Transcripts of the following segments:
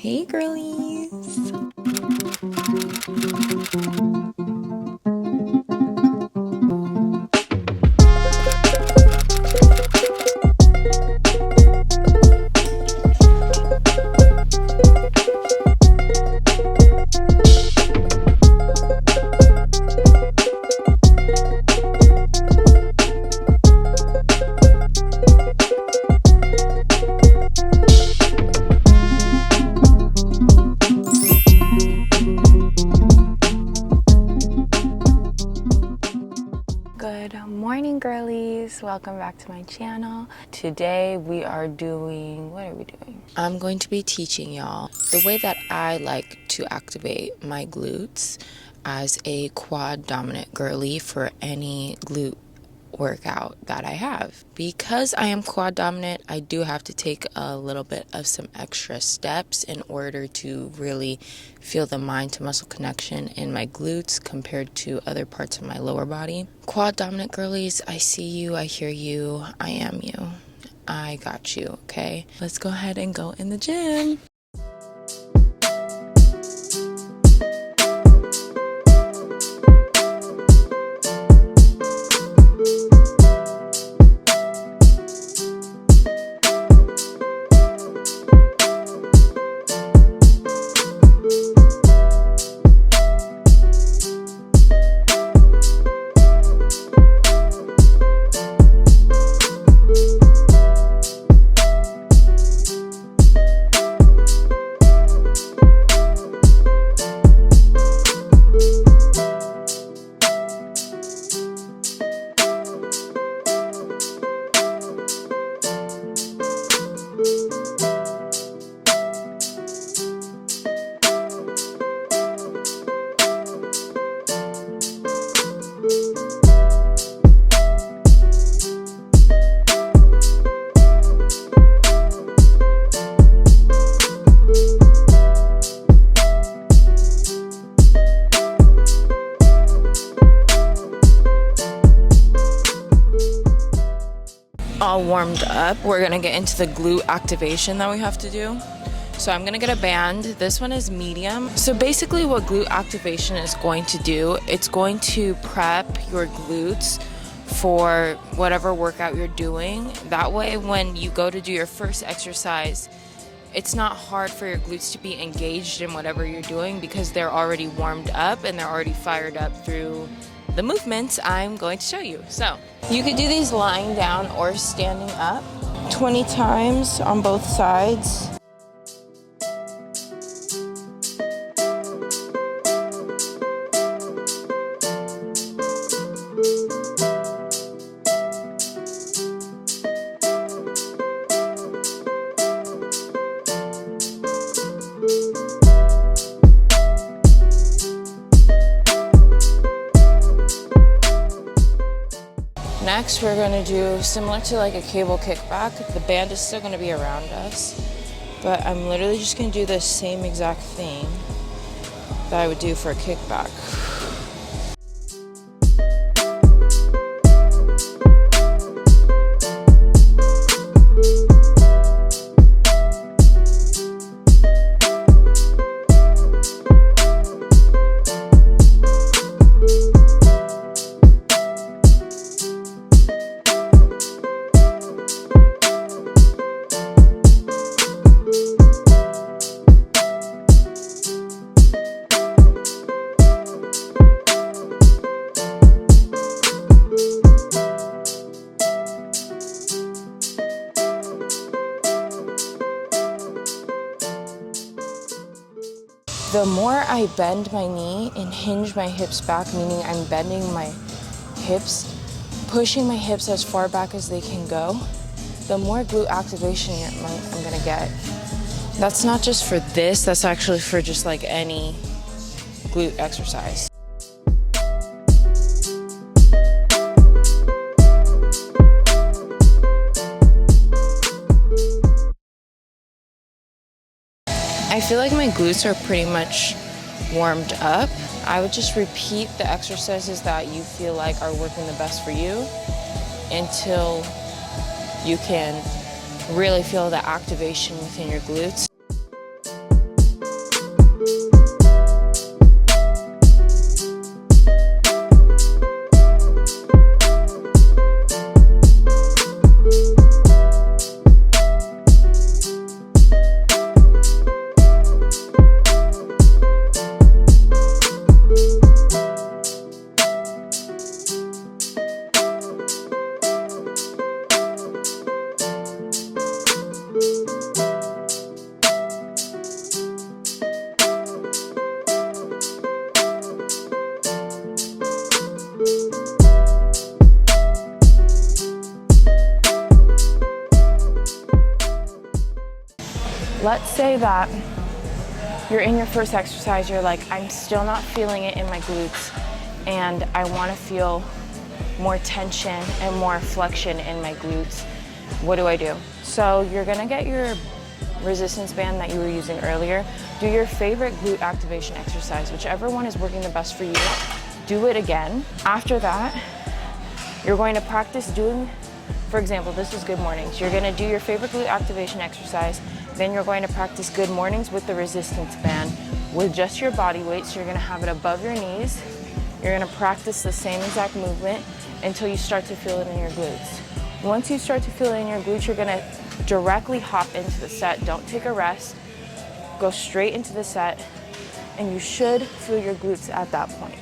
Hey girlies! Good morning girlies, welcome back to my channel. Today we are doing, what are we doing? I'm going to be teaching y'all the way that I like to activate my glutes as a quad dominant girly for any glute workout that I have. Because I am quad dominant, I do have to take a little bit of some extra steps in order to really feel the mind to muscle connection in my glutes compared to other parts of my lower body. Quad dominant girlies, I see you, I hear you, I am you. I got you, okay? Let's go ahead and go in the gym. All warmed up, we're gonna get into the glute activation that we have to do. So I'm gonna get a band. This one is medium. So basically what glute activation is going to do, it's going to prep your glutes for whatever workout you're doing. That way when you go to do your first exercise, it's not hard for your glutes to be engaged in whatever you're doing because they're already warmed up and they're already fired up through the movements I'm going to show you. So you could do these lying down or standing up 20 times on both sides. Next, we're going to do similar to like a cable kickback. The band is still going to be around us, but I'm literally just going to do the same exact thing that I would do for a kickback. The more I bend my knee and hinge my hips back, meaning I'm bending my hips, pushing my hips as far back as they can go, the more glute activation I'm gonna get. That's not just for this, that's actually for just like any glute exercise. I feel like my glutes are pretty much warmed up. I would just repeat the exercises that you feel like are working the best for you until you can really feel the activation within your glutes. say that you're in your first exercise, you're like, I'm still not feeling it in my glutes, and I want to feel more tension and more flexion in my glutes. What do I do? So you're gonna get your resistance band that you were using earlier. Do your favorite glute activation exercise, whichever one is working the best for you. Do it again. After that, you're going to practice doing, for example, this is good mornings. You're gonna do your favorite glute activation exercise, then you're going to practice good mornings with the resistance band with just your body weight. So you're gonna have it above your knees. You're gonna practice the same exact movement until you start to feel it in your glutes. Once you start to feel it in your glutes, you're gonna directly hop into the set. Don't take a rest. Go straight into the set, and you should feel your glutes at that point.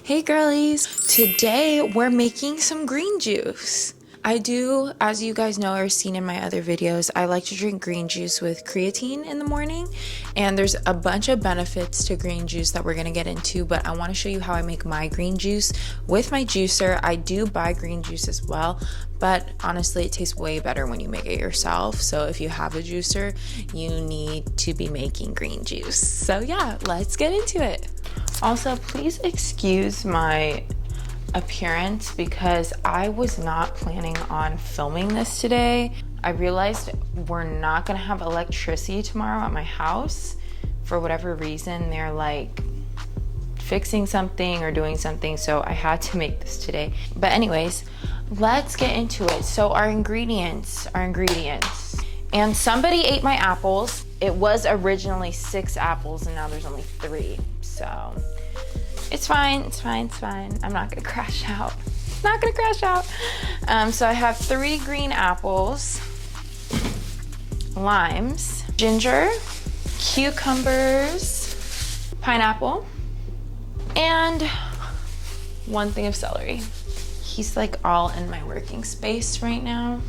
Hey girlies, today we're making some green juice. I do, as you guys know or seen in my other videos, I like to drink green juice with creatine in the morning, and there's a bunch of benefits to green juice that we're gonna get into, but I wanna show you how I make my green juice with my juicer. I do buy green juice as well, but honestly it tastes way better when you make it yourself. So if you have a juicer, you need to be making green juice. So yeah, let's get into it. Also, please excuse my appearance because I was not planning on filming this today. I realized we're not gonna have electricity tomorrow at my house. For whatever reason, they're like fixing something or doing something, so I had to make this today. But anyways, let's get into it. So our ingredients. And somebody ate my apples. It was originally 6 apples and now there's only 3. So it's fine, it's fine, it's fine. I'm not gonna crash out. Not gonna crash out. So I have 3 green apples, limes, ginger, cucumbers, pineapple, and 1 thing of celery. He's like all in my working space right now.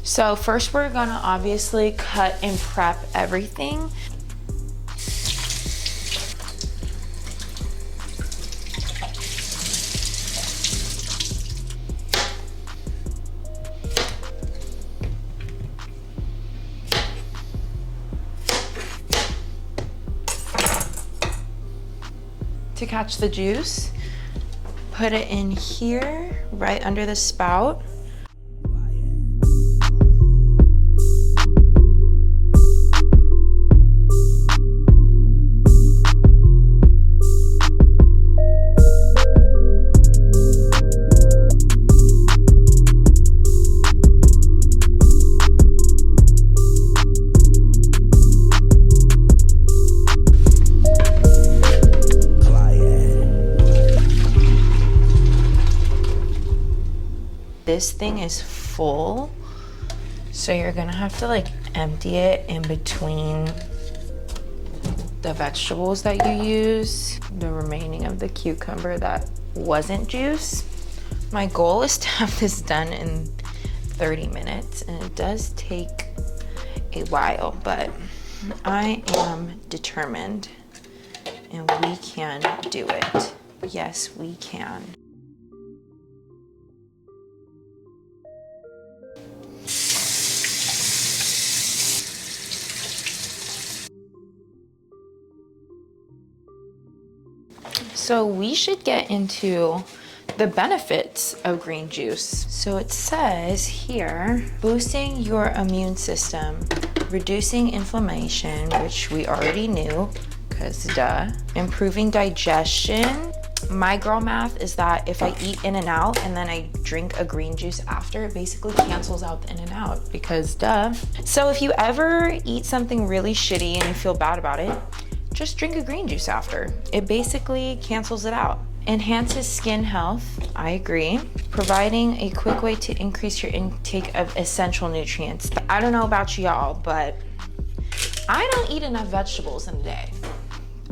So first we're gonna obviously cut and prep everything. To catch the juice, put it in here, right under the spout. This thing is full, so you're gonna have to like empty it in between the vegetables that you use, the remaining of the cucumber that wasn't juice. My goal is to have this done in 30 minutes, and it does take a while, but I am determined and we can do it. Yes, we can. So we should get into the benefits of green juice. So it says here, boosting your immune system, reducing inflammation, which we already knew, because duh. Improving digestion. My girl math is that if I eat in and out and then I drink a green juice after, it basically cancels out the in and out, because duh. So if you ever eat something really shitty and you feel bad about it, just drink a green juice after. It basically cancels it out. Enhances skin health, I agree. Providing a quick way to increase your intake of essential nutrients. I don't know about y'all, but I don't eat enough vegetables in a day.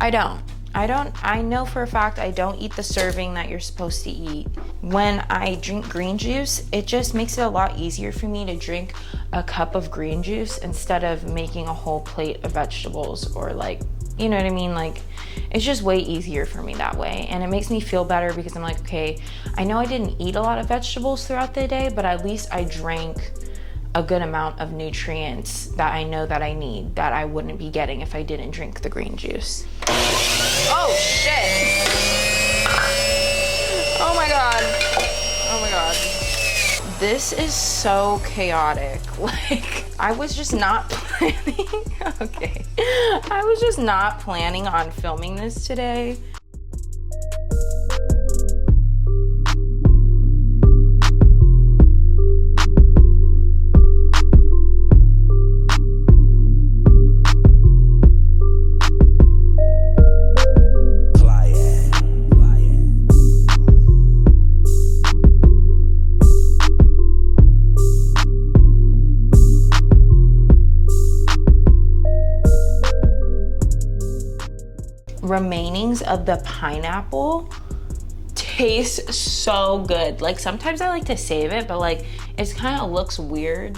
I know for a fact I don't eat the serving that you're supposed to eat. When I drink green juice, it just makes it a lot easier for me to drink a cup of green juice instead of making a whole plate of vegetables, or like, you know what I mean? Like, it's just way easier for me that way. And it makes me feel better because I'm like, okay, I know I didn't eat a lot of vegetables throughout the day, but at least I drank a good amount of nutrients that I know that I need, that I wouldn't be getting if I didn't drink the green juice. Oh shit! Oh my god. Oh my god. This is so chaotic. Like, I was just not planning. Okay. I was just not planning on filming this today. Remainings of the pineapple taste so good. Like, sometimes I like to save it, but like, it kind of looks weird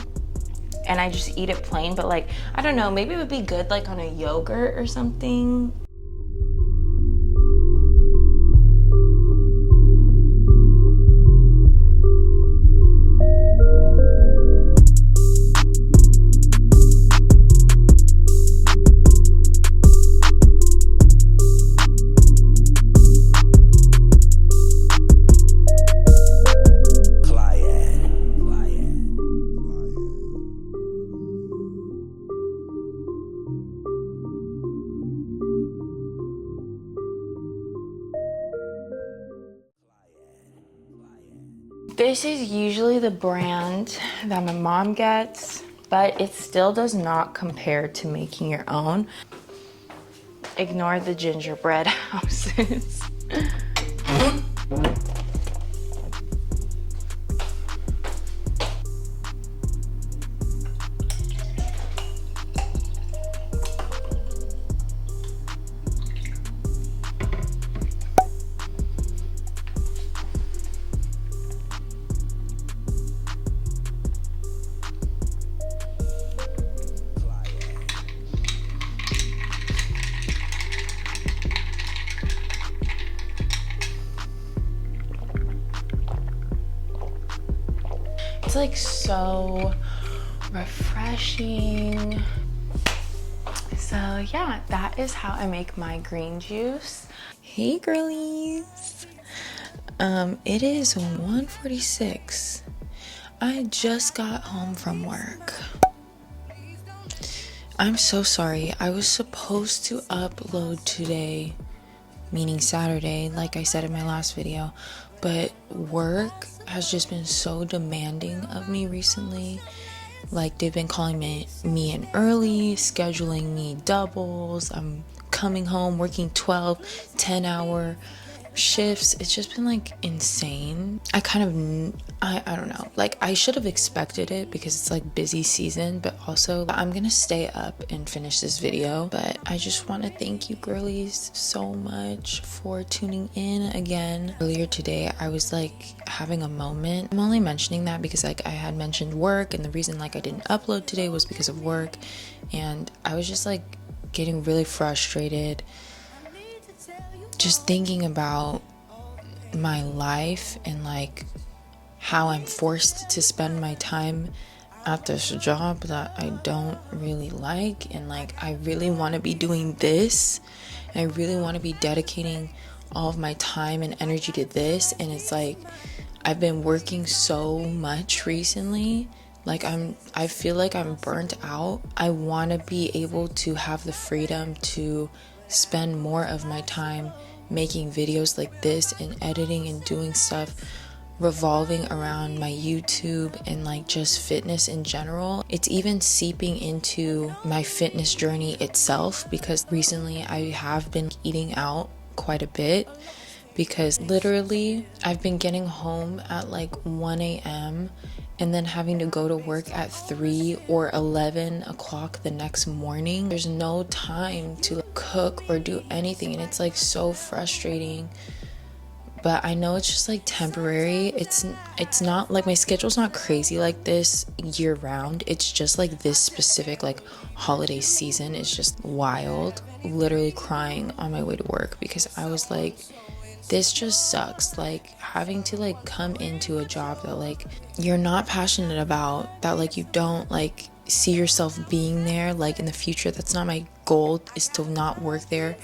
and I just eat it plain. But like, I don't know, maybe it would be good like on a yogurt or something. This is usually the brand that my mom gets. but it still does not compare to making your own. Ignore the gingerbread houses. It's like so refreshing. So yeah, that is how I make my green juice. Hey girlies. It is 1:46. I just got home from work. I'm so sorry. I was supposed to upload today, meaning Saturday, like I said in my last video, but work has just been so demanding of me recently. Like, they've been calling me in early, scheduling me doubles. I'm coming home working 12 10-hour shifts. It's just been like insane. I don't know, like I should have expected it because it's like busy season, but also I'm gonna stay up and finish this video. But I just want to thank you girlies so much for tuning in again. Earlier today I was like having a moment. I'm only mentioning that because like I had mentioned work, and the reason like I didn't upload today was because of work, and I was just like getting really frustrated just thinking about my life and like how I'm forced to spend my time at this job that I don't really like, and like I really want to be doing this and I really want to be dedicating all of my time and energy to this, and it's like I've been working so much recently. Like I feel like I'm burnt out. I want to be able to have the freedom to spend more of my time making videos like this and editing and doing stuff revolving around my YouTube and like just fitness in general. It's even seeping into my fitness journey itself, because recently I have been eating out quite a bit, because literally I've been getting home at like 1 a.m. and then having to go to work at 3 or 11 o'clock the next morning. There's no time to cook or do anything, and it's like so frustrating. But I know it's just like temporary. It's not like my schedule's not crazy like this year round. It's just like this specific like holiday season is just wild. Literally crying on my way to work because I was like, this just sucks. Like having to like come into a job that like you're not passionate about, that like you don't like see yourself being there like in the future. That's not my goal, is to not work there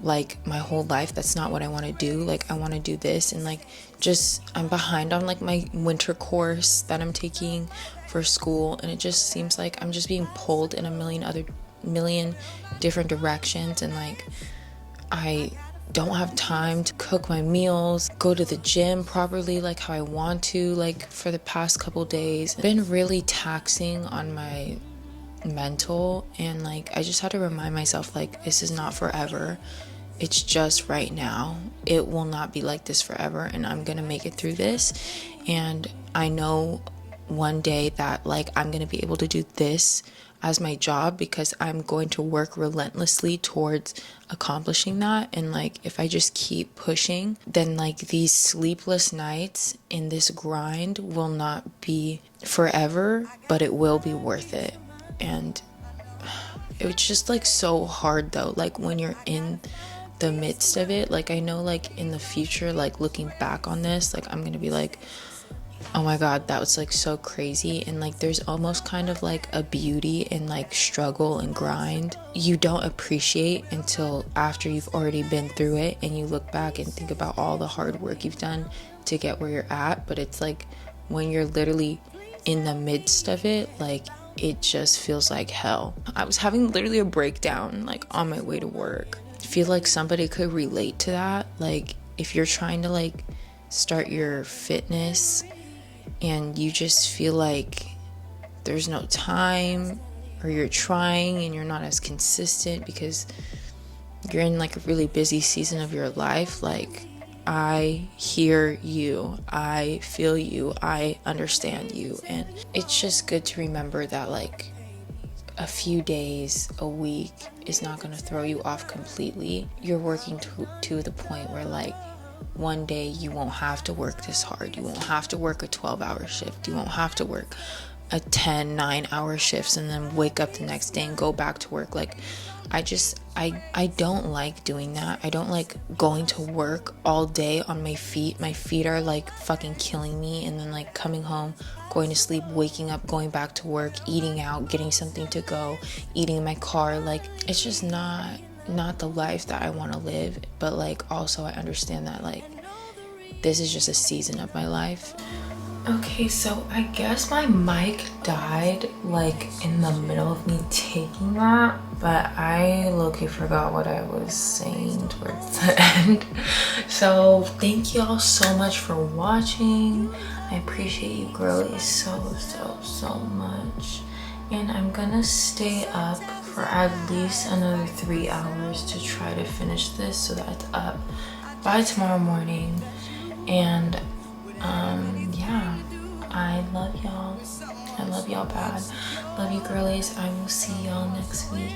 like my whole life. That's not what I want to do. Like I want to do this, and like just I'm behind on like my winter course that I'm taking for school, and it just seems like I'm just being pulled in a million different directions, and like I don't have time to cook my meals, go to the gym properly like how I want to. Like for the past couple days, it's been really taxing on my mental, and like I just had to remind myself like this is not forever. It's just right now. It will not be like this forever, and I'm gonna make it through this. And I know one day that like I'm gonna be able to do this as my job, because I'm going to work relentlessly towards accomplishing that. And like if I just keep pushing, then like these sleepless nights in this grind will not be forever, but it will be worth it. And it's just like so hard though, like when you're in the midst of it. Like I know like in the future, like looking back on this, like I'm gonna be like, oh my god, that was like so crazy. And like there's almost kind of like a beauty in like struggle and grind you don't appreciate until after you've already been through it, and you look back and think about all the hard work you've done to get where you're at. But it's like when you're literally in the midst of it, like it just feels like hell. I was having literally a breakdown like on my way to work. I feel like somebody could relate to that. Like if you're trying to like start your fitness and you just feel like there's no time, or you're trying and you're not as consistent because you're in like a really busy season of your life, like, I hear you, I feel you, I understand you. And it's just good to remember that like a few days, a week is not going to throw you off completely. You're working to the point where like one day you won't have to work this hard. You won't have to work a 12-hour shift. You won't have to work a 9-hour shifts and then wake up the next day and go back to work. Like, I don't like doing that. I don't like going to work all day on my feet. My feet are like fucking killing me, and then like coming home, going to sleep, waking up, going back to work, eating out, getting something to go, eating in my car. Like, it's just not the life that I want to live. But like also I understand that like this is just a season of my life. Okay, so I guess my mic died like in the middle of me taking that, but I low-key forgot what I was saying towards the end. So thank you all so much for watching. I appreciate you girlies so much. And I'm gonna stay up for at least another 3 hours to try to finish this so that it's up by tomorrow morning. And yeah, I love y'all. I love y'all bad. Love you girlies. I will see y'all next week.